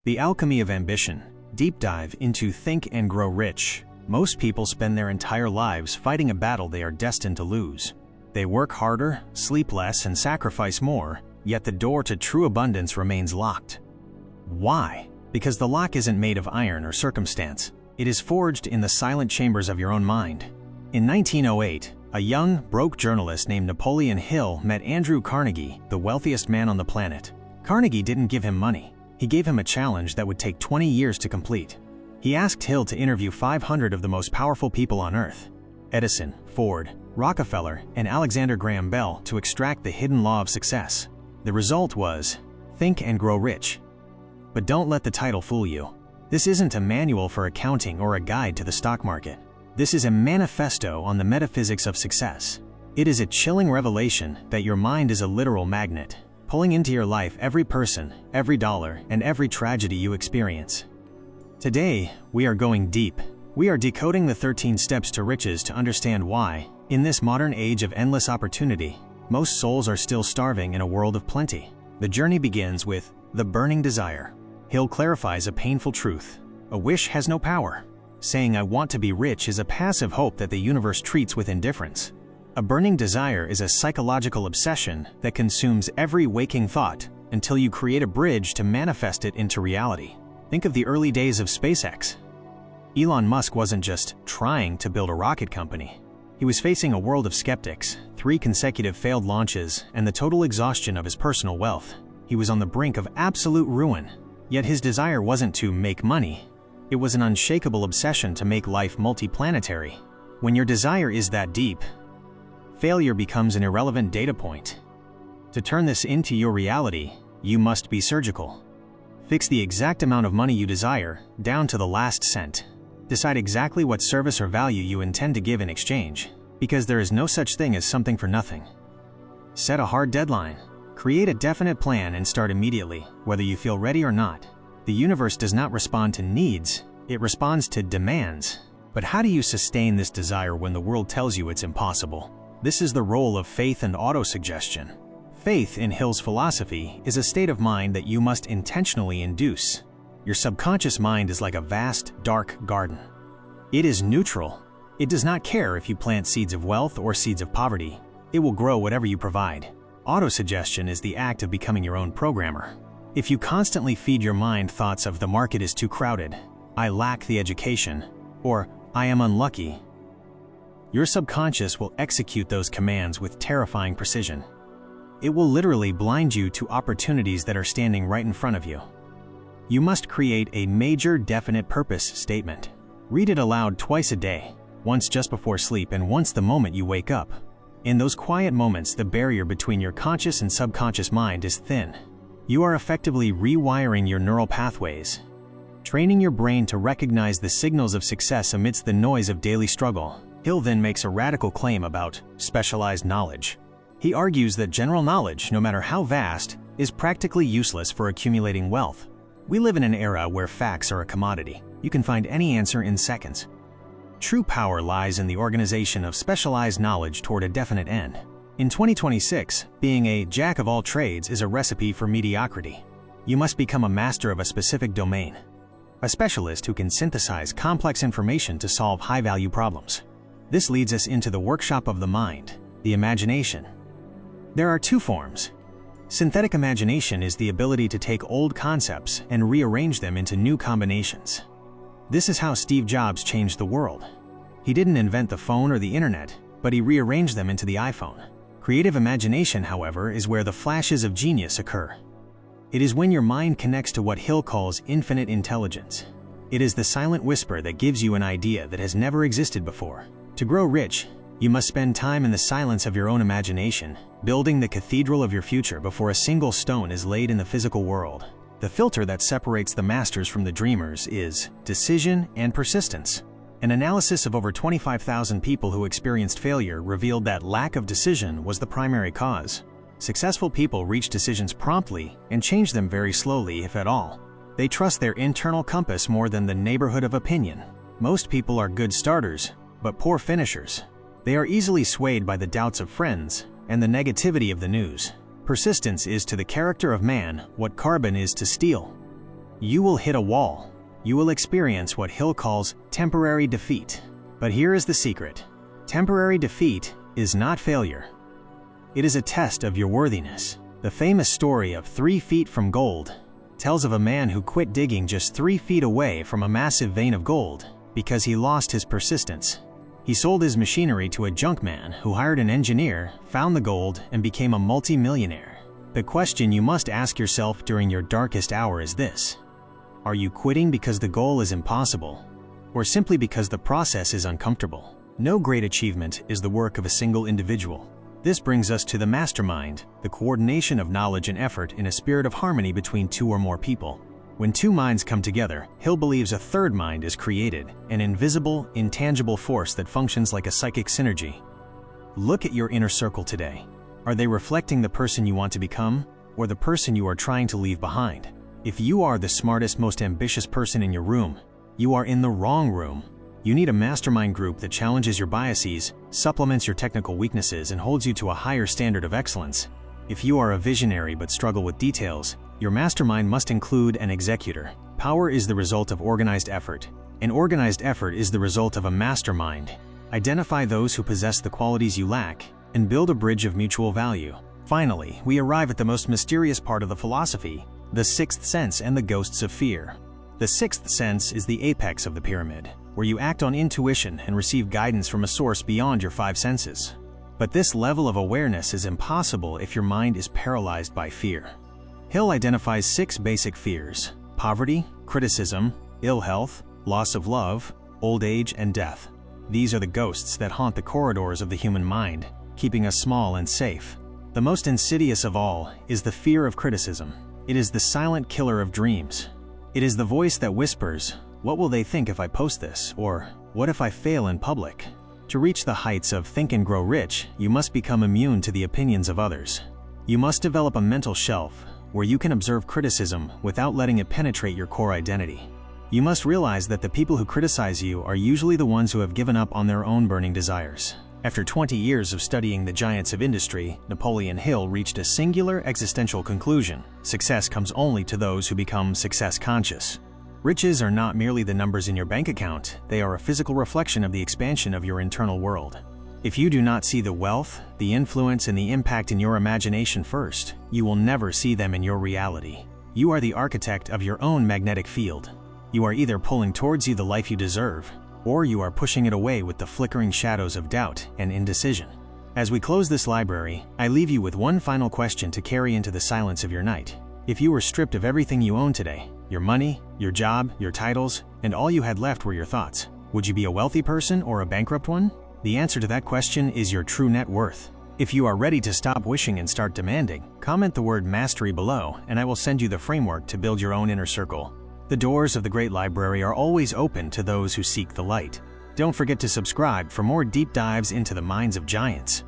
The Alchemy of Ambition. Deep dive into Think and Grow Rich. Most people spend their entire lives fighting a battle they are destined to lose. They work harder, sleep less, and sacrifice more, yet the door to true abundance remains locked. Why? Because the lock isn't made of iron or circumstance. It is forged in the silent chambers of your own mind. In 1908, a young, broke journalist named Napoleon Hill met Andrew Carnegie, the wealthiest man on the planet. Carnegie didn't give him money. He gave him a challenge that would take 20 years to complete. He asked Hill to interview 500 of the most powerful people on Earth: Edison, Ford, Rockefeller, and Alexander Graham Bell, to extract the hidden law of success. The result was, Think and Grow Rich. But don't let the title fool you. This isn't a manual for accounting or a guide to the stock market. This is a manifesto on the metaphysics of success. It is a chilling revelation that your mind is a literal magnet, pulling into your life every person, every dollar, and every tragedy you experience. Today, we are going deep. We are decoding the 13 steps to riches to understand why, in this modern age of endless opportunity, most souls are still starving in a world of plenty. The journey begins with the burning desire. Hill clarifies a painful truth. A wish has no power. Saying I want to be rich is a passive hope that the universe treats with indifference. A burning desire is a psychological obsession that consumes every waking thought until you create a bridge to manifest it into reality. Think of the early days of SpaceX. Elon Musk wasn't just trying to build a rocket company. He was facing a world of skeptics, 3 consecutive failed launches, and the total exhaustion of his personal wealth. He was on the brink of absolute ruin. Yet his desire wasn't to make money. It was an unshakable obsession to make life multiplanetary. When your desire is that deep, failure becomes an irrelevant data point. To turn this into your reality, you must be surgical. Fix the exact amount of money you desire, down to the last cent. Decide exactly what service or value you intend to give in exchange, because there is no such thing as something for nothing. Set a hard deadline. Create a definite plan and start immediately, whether you feel ready or not. The universe does not respond to needs, it responds to demands. But how do you sustain this desire when the world tells you it's impossible? This is the role of faith and autosuggestion. Faith, in Hill's philosophy, is a state of mind that you must intentionally induce. Your subconscious mind is like a vast, dark garden. It is neutral. It does not care if you plant seeds of wealth or seeds of poverty. It will grow whatever you provide. Autosuggestion is the act of becoming your own programmer. If you constantly feed your mind thoughts of the market is too crowded, I lack the education, or I am unlucky, your subconscious will execute those commands with terrifying precision. It will literally blind you to opportunities that are standing right in front of you. You must create a major definite purpose statement. Read it aloud twice a day, once just before sleep and once the moment you wake up. In those quiet moments, the barrier between your conscious and subconscious mind is thin. You are effectively rewiring your neural pathways, training your brain to recognize the signals of success amidst the noise of daily struggle. Hill then makes a radical claim about specialized knowledge. He argues that general knowledge, no matter how vast, is practically useless for accumulating wealth. We live in an era where facts are a commodity. You can find any answer in seconds. True power lies in the organization of specialized knowledge toward a definite end. In 2026, being a jack of all trades is a recipe for mediocrity. You must become a master of a specific domain, a specialist who can synthesize complex information to solve high-value problems. This leads us into the workshop of the mind, the imagination. There are 2 forms. Synthetic imagination is the ability to take old concepts and rearrange them into new combinations. This is how Steve Jobs changed the world. He didn't invent the phone or the internet, but he rearranged them into the iPhone. Creative imagination, however, is where the flashes of genius occur. It is when your mind connects to what Hill calls infinite intelligence. It is the silent whisper that gives you an idea that has never existed before. To grow rich, you must spend time in the silence of your own imagination, building the cathedral of your future before a single stone is laid in the physical world. The filter that separates the masters from the dreamers is decision and persistence. An analysis of over 25,000 people who experienced failure revealed that lack of decision was the primary cause. Successful people reach decisions promptly and change them very slowly, if at all. They trust their internal compass more than the neighborhood of opinion. Most people are good starters, but poor finishers. They are easily swayed by the doubts of friends and the negativity of the news. Persistence is to the character of man what carbon is to steel. you will hit a wall. You will experience what Hill calls temporary defeat. But here is the secret. Temporary defeat is not failure. It is a test of your worthiness. The famous story of 3 feet from gold tells of a man who quit digging just 3 feet away from a massive vein of gold because he lost his persistence. He sold his machinery to a junk man who hired an engineer, found the gold, and became a multi-millionaire. The question you must ask yourself during your darkest hour is this: are you quitting because the goal is impossible, or simply because the process is uncomfortable? No great achievement is the work of a single individual. This brings us to the mastermind, the coordination of knowledge and effort in a spirit of harmony between 2 or more people. When 2 minds come together, Hill believes a third mind is created, an invisible, intangible force that functions like a psychic synergy. Look at your inner circle today. Are they reflecting the person you want to become, or the person you are trying to leave behind? If you are the smartest, most ambitious person in your room, you are in the wrong room. You need a mastermind group that challenges your biases, supplements your technical weaknesses, and holds you to a higher standard of excellence. If you are a visionary but struggle with details, your mastermind must include an executor. Power is the result of organized effort, and organized effort is the result of a mastermind. Identify those who possess the qualities you lack, and build a bridge of mutual value. Finally, we arrive at the most mysterious part of the philosophy, the 6th sense and the ghosts of fear. The 6th sense is the apex of the pyramid, where you act on intuition and receive guidance from a source beyond your 5 senses. But this level of awareness is impossible if your mind is paralyzed by fear. Hill identifies 6 basic fears: poverty, criticism, ill health, loss of love, old age, and death. These are the ghosts that haunt the corridors of the human mind, keeping us small and safe. The most insidious of all is the fear of criticism. It is the silent killer of dreams. It is the voice that whispers, "What will they think if I post this?" or "What if I fail in public?" To reach the heights of Think and Grow Rich, you must become immune to the opinions of others. You must develop a mental shelf where you can observe criticism without letting it penetrate your core identity. You must realize that the people who criticize you are usually the ones who have given up on their own burning desires. After 20 years of studying the giants of industry, Napoleon Hill reached a singular existential conclusion: success comes only to those who become success-conscious. Riches are not merely the numbers in your bank account, they are a physical reflection of the expansion of your internal world. If you do not see the wealth, the influence, and the impact in your imagination first, you will never see them in your reality. You are the architect of your own magnetic field. You are either pulling towards you the life you deserve, or you are pushing it away with the flickering shadows of doubt and indecision. As we close this library, I leave you with one final question to carry into the silence of your night. If you were stripped of everything you own today, your money, your job, your titles, and all you had left were your thoughts, would you be a wealthy person or a bankrupt one? The answer to that question is your true net worth. If you are ready to stop wishing and start demanding, comment the word mastery below, and I will send you the framework to build your own inner circle. The doors of the Great Library are always open to those who seek the light. Don't forget to subscribe for more deep dives into the minds of giants.